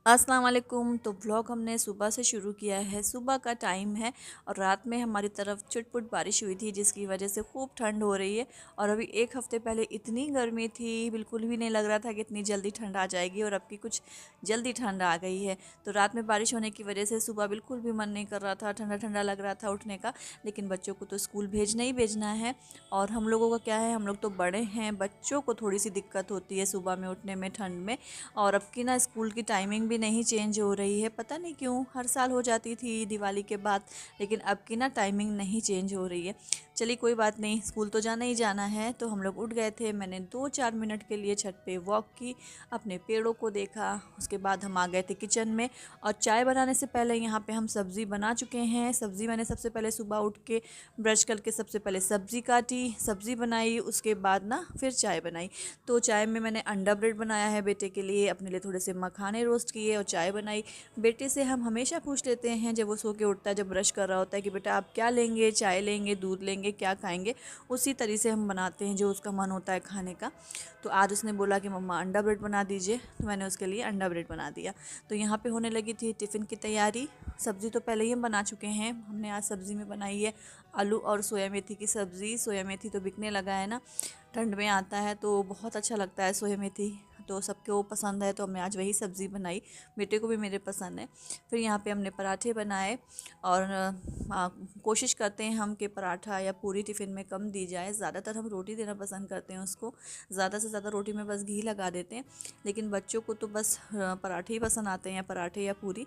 अस्सलाम वालेकुम। तो व्लॉग हमने सुबह से शुरू किया है। सुबह का टाइम है और रात में हमारी तरफ चुटपुट बारिश हुई थी जिसकी वजह से खूब ठंड हो रही है। और अभी एक हफ़्ते पहले इतनी गर्मी थी, बिल्कुल भी नहीं लग रहा था कि इतनी जल्दी ठंड आ जाएगी, और अब की कुछ जल्दी ठंड आ गई है। तो रात में बारिश होने की वजह से सुबह बिल्कुल भी मन नहीं कर रहा था, ठंडा ठंडा लग रहा था उठने का। लेकिन बच्चों को तो स्कूल भेजना ही भेजना है, और हम लोगों का क्या है, हम लोग तो बड़े हैं, बच्चों को थोड़ी सी दिक्कत होती है सुबह में उठने में ठंड में। और अब की ना स्कूल की टाइमिंग भी नहीं चेंज हो रही है, पता नहीं क्यों। हर साल हो जाती थी दिवाली के बाद, लेकिन अब की ना टाइमिंग नहीं चेंज हो रही है। चलिए कोई बात नहीं, स्कूल तो जाना ही जाना है। तो हम लोग उठ गए थे, मैंने 2-4 मिनट के लिए छत पे वॉक की, अपने पेड़ों को देखा। उसके बाद हम आ गए थे किचन में, और चाय बनाने से पहले यहाँ पे हम सब्ज़ी बना चुके हैं। सब्ज़ी मैंने सबसे पहले सुबह उठ के ब्रश करके सबसे पहले सब्ज़ी काटी, सब्ज़ी बनाई, उसके बाद ना फिर चाय बनाई। तो चाय में मैंने अंडा ब्रेड बनाया है बेटे के लिए, अपने लिए थोड़े से मखाने रोस्ट किए और चाय बनाई। बेटे से हम हमेशा पूछ लेते हैं जब वो सो के उठता है, जब ब्रश कर रहा होता है, कि बेटा आप क्या लेंगे, चाय लेंगे, दूध लेंगे, क्या खाएंगे। उसी तरीके से हम बनाते हैं जो उसका मन होता है खाने का। तो आज उसने बोला कि मम्मा अंडा ब्रेड बना दीजिए, तो मैंने उसके लिए अंडा ब्रेड बना दिया। तो यहाँ पे होने लगी थी टिफ़िन की तैयारी। सब्ज़ी तो पहले ही हम बना चुके हैं। हमने आज सब्ज़ी में बनाई है आलू और सोया मेथी की सब्ज़ी। सोया मेथी तो बिकने लगा है ना, ठंड में आता है तो बहुत अच्छा लगता है सोया मेथी, तो सबको पसंद है, तो हमने आज वही सब्ज़ी बनाई। बेटे को भी मेरे पसंद है। फिर यहाँ पे हमने पराठे बनाए, और कोशिश करते हैं हम कि पराठा या पूरी टिफ़िन में कम दी जाए। ज़्यादातर हम रोटी देना पसंद करते हैं उसको, ज़्यादा से ज़्यादा रोटी में बस घी लगा देते हैं। लेकिन बच्चों को तो बस पराठे ही पसंद आते हैं, पराठे या पूरी।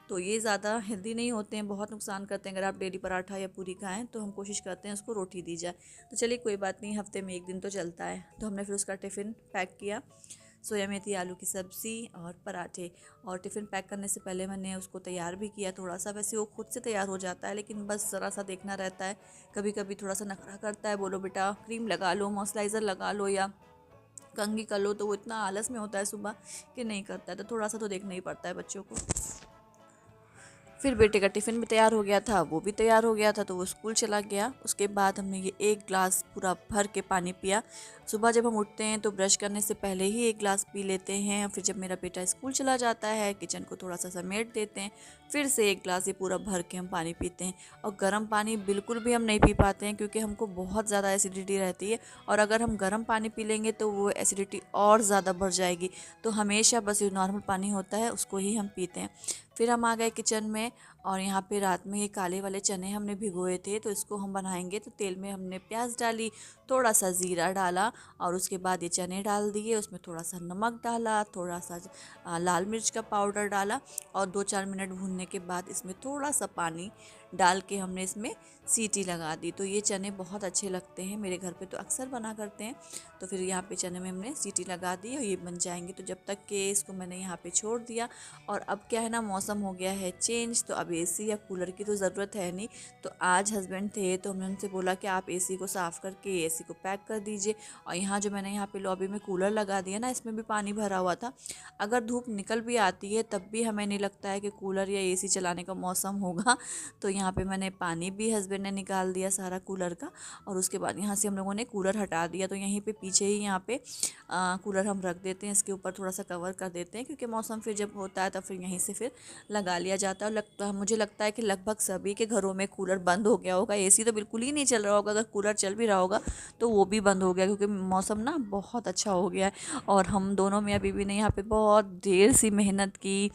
तो ये ज़्यादा हेल्दी नहीं होते हैं, बहुत नुकसान करते हैं। अगर आप डेली पराठा या पूरी खाएं तो हम कोशिश करते हैं उसको रोटी दी जाए। तो चलिए कोई बात नहीं, हफ्ते में एक दिन तो चलता है। तो हमने फिर उसका टिफ़िन पैक किया, सोया मेथी आलू की सब्ज़ी और पराठे। और टिफ़िन पैक करने से पहले मैंने उसको तैयार भी किया थोड़ा सा। वैसे वो खुद से तैयार हो जाता है, लेकिन बस ज़रा सा देखना रहता है। कभी कभी थोड़ा सा नखरा करता है, बोलो बेटा क्रीम लगा लो, मॉइस्चराइज़र लगा लो या कंघी कर लो, तो वो इतना आलस में होता है सुबह कि नहीं करता है। तो थोड़ा सा तो देखना ही पड़ता है बच्चों को। फिर बेटे का टिफ़िन भी तैयार हो गया था, वो भी तैयार हो गया था, तो वो स्कूल चला गया। उसके बाद हमने ये एक ग्लास पूरा भर के पानी पिया। सुबह जब हम उठते हैं तो ब्रश करने से पहले ही एक ग्लास पी लेते हैं। फिर जब मेरा बेटा स्कूल चला जाता है, किचन को थोड़ा सा समेट देते हैं, फिर से एक ग्लास ये पूरा भर के हम पानी पीते हैं। और गर्म पानी बिल्कुल भी हम नहीं पी पाते हैं, क्योंकि हमको बहुत ज़्यादा एसिडिटी रहती है, और अगर हम गर्म पानी पी लेंगे तो वो एसिडिटी और ज़्यादा बढ़ जाएगी। तो हमेशा बस ये नॉर्मल पानी होता है उसको ही हम पीते हैं। फिर हम आ गए किचन में, और यहाँ पे रात में ये काले वाले चने हमने भिगोए थे, तो इसको हम बनाएंगे। तो तेल में हमने प्याज डाली, थोड़ा सा ज़ीरा डाला, और उसके बाद ये चने डाल दिए। उसमें थोड़ा सा नमक डाला, थोड़ा सा लाल मिर्च का पाउडर डाला, और 2-4 मिनट भूनने के बाद इसमें थोड़ा सा पानी डाल के हमने इसमें सीटी लगा दी। तो ये चने बहुत अच्छे लगते हैं, मेरे घर पे तो अक्सर बना करते हैं। तो फिर यहाँ पे चने में हमने सीटी लगा दी और ये बन जाएंगे। तो जब तक के इसको मैंने यहाँ पे छोड़ दिया। और अब क्या है ना, मौसम हो गया है चेंज, तो अब एसी या कूलर की तो ज़रूरत है नहीं। तो आज हस्बैंड थे तो हमने उनसे बोला कि आप एसी को साफ़ करके एसी को पैक कर दीजिए। और यहाँ जो मैंने यहाँ पे लॉबी में कूलर लगा दिया ना, इसमें भी पानी भरा हुआ था। अगर धूप निकल भी आती है तब भी हमें नहीं लगता है कि कूलर या एसी चलाने का मौसम होगा। तो यहाँ पे मैंने पानी भी हस्बैंड ने निकाल दिया सारा कूलर का, और उसके बाद यहाँ से हम लोगों ने कूलर हटा दिया। तो यहीं पे पीछे ही यहाँ पे कूलर हम रख देते हैं, इसके ऊपर थोड़ा सा कवर कर देते हैं, क्योंकि मौसम फिर जब होता है तब फिर यहीं से फिर लगा लिया जाता है। और मुझे लगता है कि लगभग सभी के घरों में कूलर बंद हो गया होगा, एसी तो बिल्कुल ही नहीं चल रहा होगा। अगर कूलर चल भी रहा होगा तो वो भी बंद हो गया, क्योंकि मौसम ना बहुत अच्छा हो गया है। और हम दोनों मियाँ बीवी ने यहाँ पे बहुत देर सी मेहनत की।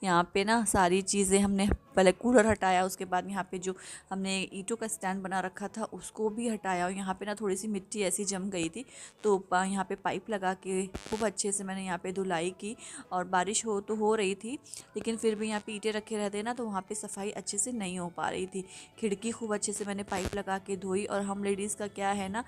यहाँ पे ना सारी चीज़ें हमने पहले कूलर हटाया, उसके बाद यहाँ पे जो हमने ईंटों का स्टैंड बना रखा था उसको भी हटाया। और यहाँ पे ना थोड़ी सी मिट्टी ऐसी जम गई थी, तो यहाँ पे पाइप लगा के खूब अच्छे से मैंने यहाँ पे धुलाई की। और बारिश तो हो रही थी, लेकिन फिर भी यहाँ पे ईंटें रखे रहते ना, तो वहाँ पे सफाई अच्छे से नहीं हो पा रही थी। खिड़की खूब अच्छे से मैंने पाइप लगा के धोई। और हम लेडीज़ का क्या है ना,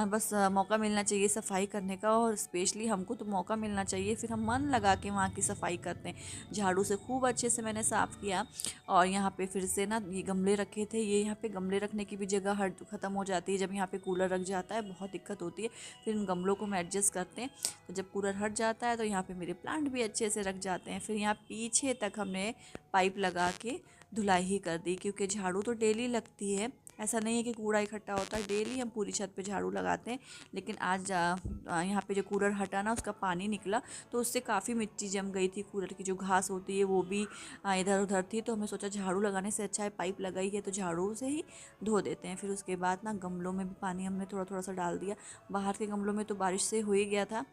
बस मौका मिलना चाहिए सफाई करने का, और स्पेशली हमको तो मौका मिलना चाहिए, फिर हम मन लगा के वहाँ की सफाई करते हैं। झाड़ू से खूब अच्छे से मैंने साफ़ किया। और यहाँ पे फिर से ना ये गमले रखे थे, ये यहाँ पे गमले रखने की भी जगह हट ख़त्म हो जाती है। जब यहाँ पे कूलर रख जाता है बहुत दिक्कत होती है, फिर इन गमलों को हम एडजस्ट करते हैं। तो जब कूलर हट जाता है तो यहाँ पे मेरे प्लांट भी अच्छे से रख जाते हैं। फिर यहाँ पीछे तक हमने पाइप लगा के धुलाई ही कर दी, क्योंकि झाड़ू तो डेली लगती है, ऐसा नहीं है कि कूड़ा इकट्ठा होता है, डेली हम पूरी छत पे झाड़ू लगाते हैं। लेकिन आज यहाँ पे जो कूलर हटा ना, उसका पानी निकला तो उससे काफ़ी मिट्टी जम गई थी। कूलर की जो घास होती है वो भी इधर उधर थी, तो हमें सोचा झाड़ू लगाने से अच्छा है पाइप लगाई है तो झाड़ू से ही धो देते हैं। फिर उसके बाद ना गमलों में भी पानी हमने थोड़ा थोड़ा सा डाल दिया। बाहर के गमलों में तो बारिश से हो ही गया था,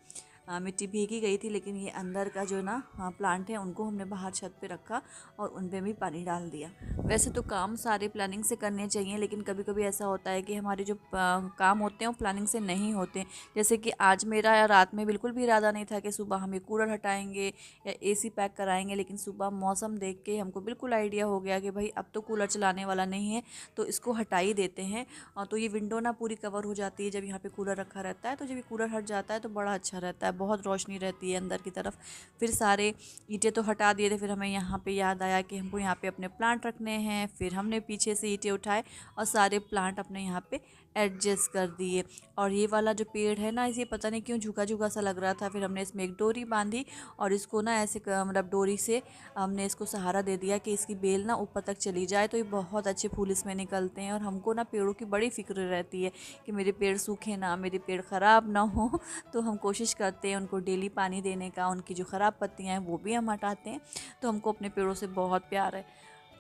मिट्टी भीगी गई थी, लेकिन ये अंदर का जो ना प्लांट है उनको हमने बाहर छत पे रखा और उन पे भी पानी डाल दिया। वैसे तो काम सारे प्लानिंग से करने चाहिए, लेकिन कभी कभी ऐसा होता है कि हमारे जो काम होते हैं वो प्लानिंग से नहीं होते। जैसे कि आज मेरा रात में बिल्कुल भी इरादा नहीं था कि सुबह हम ये कूलर हटाएंगे या एसी पैक कराएंगे, लेकिन सुबह मौसम देख के हमको बिल्कुल आइडिया हो गया कि भाई अब तो कूलर चलाने वाला नहीं है तो इसको हटा ही देते हैं। तो ये विंडो ना पूरी कवर हो जाती है जब यहाँ पे कूलर रखा रहता है, तो जब ये कूलर हट जाता है तो बड़ा अच्छा रहता है, बहुत रोशनी रहती है अंदर की तरफ। फिर सारे ईंटें तो हटा दिए थे, फिर हमें यहाँ पे याद आया कि हमको यहाँ पे अपने प्लांट रखने हैं। फिर हमने पीछे से ईंटें उठाए और सारे प्लांट अपने यहाँ पे एडजस्ट कर दिए। और ये वाला जो पेड़ है ना, इसे पता नहीं क्यों झुका झुका सा लग रहा था, फिर हमने इसमें एक डोरी बांधी और इसको ना ऐसे मतलब डोरी से हमने इसको सहारा दे दिया कि इसकी बेल ना ऊपर तक चली जाए, तो ये बहुत अच्छे फूल इसमें निकलते हैं। और हमको ना पेड़ों की बड़ी फिक्र रहती है कि मेरे पेड़ सूखे ना, मेरे पेड़ ख़राब ना हो तो हम कोशिश करते हैं उनको डेली पानी देने का, उनकी जो ख़राब पत्तियाँ हैं वो भी हम हटाते हैं। तो हमको अपने पेड़ों से बहुत प्यार है।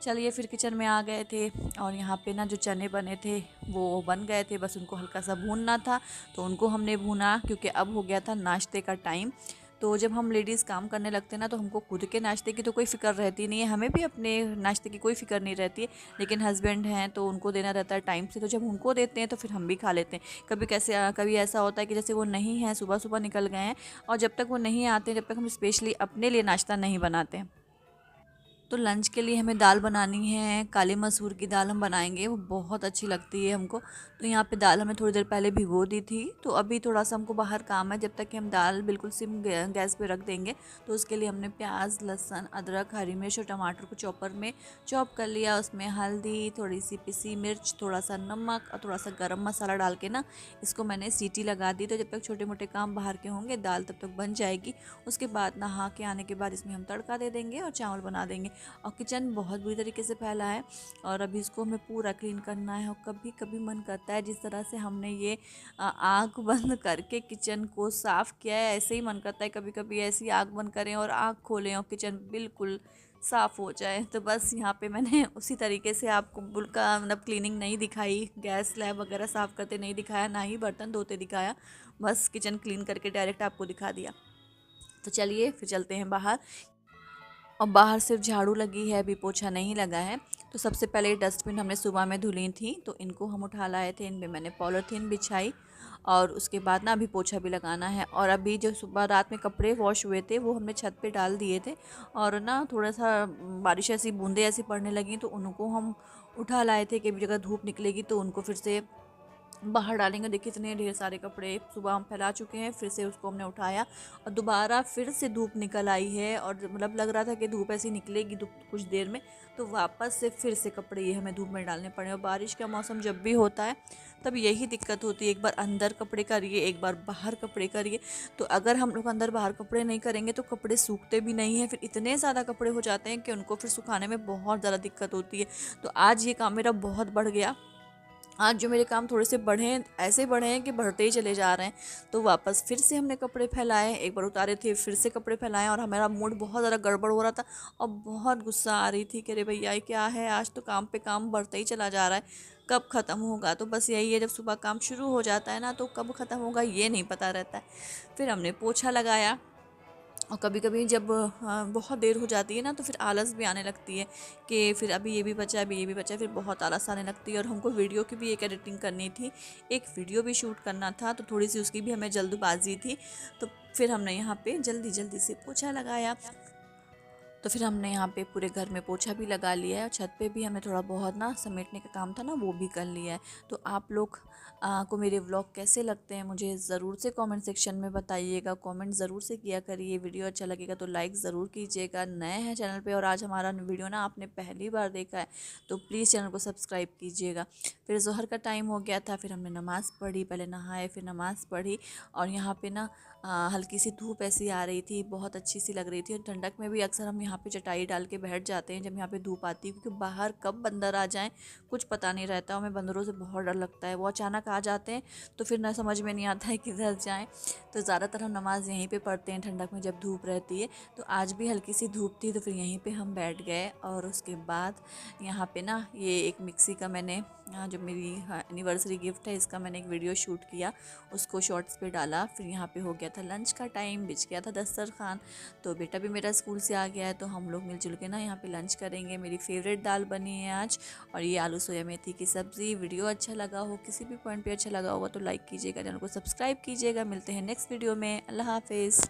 चलिए फिर किचन में आ गए थे और यहाँ पे ना जो चने बने थे वो बन गए थे, बस उनको हल्का सा भूनना था तो उनको हमने भूना, क्योंकि अब हो गया था नाश्ते का टाइम। तो जब हम लेडीज़ काम करने लगते हैं ना, तो हमको खुद के नाश्ते की तो कोई फ़िक्र रहती नहीं है, हमें भी अपने नाश्ते की कोई फ़िक्र नहीं रहती है। लेकिन हस्बैंड हैं तो उनको देना रहता है टाइम से, तो जब उनको देते हैं तो फिर हम भी खा लेते हैं। कभी ऐसा होता है कि जैसे वो नहीं हैं, सुबह सुबह निकल गए हैं और जब तक वो नहीं आते, जब तक हम स्पेशली अपने लिए नाश्ता नहीं बनाते हैं। तो लंच के लिए हमें दाल बनानी है, काली मसूर की दाल हम बनाएंगे, वो बहुत अच्छी लगती है हमको। तो यहाँ पे दाल हमें थोड़ी देर पहले भिगो दी थी, तो अभी थोड़ा सा हमको बाहर काम है, जब तक कि हम दाल बिल्कुल सिम गैस पे रख देंगे। तो उसके लिए हमने प्याज, लहसुन, अदरक, हरी मिर्च और टमाटर को चॉपर में चॉप कर लिया। उसमें हल्दी, थोड़ी सी पिसी मिर्च, थोड़ा सा नमक और थोड़ा सा गरम मसाला डाल के ना इसको मैंने सीटी लगा दी। तो जब तक छोटे मोटे काम बाहर के होंगे दाल तब तक बन जाएगी। उसके बाद नहा के आने के बाद इसमें हम तड़का दे देंगे और चावल बना देंगे। और किचन बहुत बुरी तरीके से फैला है और अभी इसको हमें पूरा क्लीन करना है। और कभी कभी मन करता है, जिस तरह से हमने ये आँख बंद करके किचन को साफ़ किया है, ऐसे ही मन करता है कभी कभी ऐसी आँख बंद करें और आँख खोलें और किचन बिल्कुल साफ़ हो जाए। तो बस यहाँ पे मैंने उसी तरीके से आपको बुल का मतलब क्लीनिंग नहीं दिखाई, गैस स्लैब वगैरह साफ़ करते नहीं दिखाया, ना ही बर्तन धोते दिखाया, बस किचन क्लीन करके डायरेक्ट आपको दिखा दिया। तो चलिए फिर चलते हैं बाहर। और बाहर सिर्फ झाड़ू लगी है, अभी पोछा नहीं लगा है। तो सबसे पहले ये डस्टबिन हमने सुबह में धुली थी, तो इनको हम उठा लाए थे, इन पे मैंने पॉलीथीन बिछाई और उसके बाद ना अभी पोछा भी लगाना है। और अभी जो सुबह रात में कपड़े वॉश हुए थे वो हमने छत पे डाल दिए थे और ना थोड़ा सा बारिश ऐसी बूंदें ऐसी पड़ने लगी, तो उनको हम उठा लाए थे कि अगर धूप निकलेगी तो उनको फिर से बाहर डालेंगे। देखिए इतने ढेर सारे कपड़े सुबह हम फैला चुके हैं, फिर से उसको हमने उठाया और दोबारा फिर से धूप निकल आई है और मतलब लग रहा था कि धूप ऐसी निकलेगी धूप कुछ देर में, तो वापस से फिर से कपड़े ये हमें धूप में डालने पड़े। और बारिश का मौसम जब भी होता है तब यही दिक्कत होती है, एक बार अंदर कपड़े करिए, एक बार बाहर कपड़े करिए। तो अगर हम लोग अंदर बाहर कपड़े नहीं करेंगे तो कपड़े सूखते भी नहीं हैं, फिर इतने ज़्यादा कपड़े हो जाते हैं कि उनको फिर सुखाने में बहुत ज़्यादा दिक्कत होती है। तो आज ये काम मेरा बहुत बढ़ गया। आज जो मेरे काम थोड़े से बढ़े हैं, ऐसे बढ़े हैं कि बढ़ते ही चले जा रहे हैं। तो वापस फिर से हमने कपड़े फैलाए, एक बार उतारे थे फिर से कपड़े फैलाए और हमारा मूड बहुत ज़्यादा गड़बड़ हो रहा था और बहुत गुस्सा आ रही थी कि अरे भैया ये क्या है, आज तो काम पे काम बढ़ते ही चला जा रहा है, कब ख़त्म होगा। तो बस यही है, जब सुबह काम शुरू हो जाता है ना तो कब ख़त्म होगा ये नहीं पता रहता है। फिर हमने पोछा लगाया और कभी कभी जब बहुत देर हो जाती है ना तो फिर आलस भी आने लगती है कि फिर अभी ये भी बचा, अभी ये भी बचा, फिर बहुत आलस आने लगती है। और हमको वीडियो की भी एक एडिटिंग करनी थी, एक वीडियो भी शूट करना था, तो थोड़ी सी उसकी भी हमें जल्दबाजी थी। तो फिर हमने यहाँ पे जल्दी जल्दी से पोछा लगाया। तो फिर हमने यहाँ पे पूरे घर में पोछा भी लगा लिया है और छत पे भी हमें थोड़ा बहुत ना समेटने का काम था ना वो भी कर लिया है। तो आप लोग को मेरे व्लॉग कैसे लगते हैं मुझे ज़रूर से कमेंट सेक्शन में बताइएगा, कमेंट ज़रूर से किया करिए। वीडियो अच्छा लगेगा तो लाइक ज़रूर कीजिएगा। नए हैं चैनल पे और आज हमारा वीडियो ना आपने पहली बार देखा है तो प्लीज़ चैनल को सब्सक्राइब कीजिएगा। फिर ज़ोहर का टाइम हो गया था, फिर हमने नमाज़ पढ़ी, पहले नहाए फिर नमाज़ पढ़ी। और यहाँ पे ना हल्की सी धूप ऐसी आ रही थी, बहुत अच्छी सी लग रही थी और ठंडक में भी अक्सर हम यहाँ यहाँ पे चटाई डाल के बैठ जाते हैं जब यहाँ पे धूप आती है, क्योंकि बाहर कब बंदर आ जाएं कुछ पता नहीं रहता। हमें बंदरों से बहुत डर लगता है, वो अचानक आ जाते हैं तो फिर ना समझ में नहीं आता है किधर जाएं। तो ज़्यादातर हम नमाज़ यहीं पे पढ़ते हैं ठंडक में जब धूप रहती है। तो आज भी हल्की सी धूप थी तो फिर यहीं पे हम बैठ गए। और उसके बाद यहाँ पे ना ये एक मिक्सी का मैंने जो मेरी एनिवर्सरी गिफ्ट है इसका मैंने एक वीडियो शूट किया, उसको शॉर्ट्स पे डाला। फिर यहाँ पे हो गया था लंच का टाइम, बिछ गया था दस्तरखान। तो बेटा भी मेरा स्कूल से आ गया है तो हम लोग मिलजुल के ना यहाँ पे लंच करेंगे। मेरी फेवरेट दाल बनी है आज, और ये आलू सोया मेथी की सब्ज़ी। वीडियो अच्छा लगा हो, किसी भी पॉइंट पे अच्छा लगा होगा तो लाइक कीजिएगा, चैनल को सब्सक्राइब कीजिएगा। मिलते हैं नेक्स्ट वीडियो में। अल्लाह हाफिज़।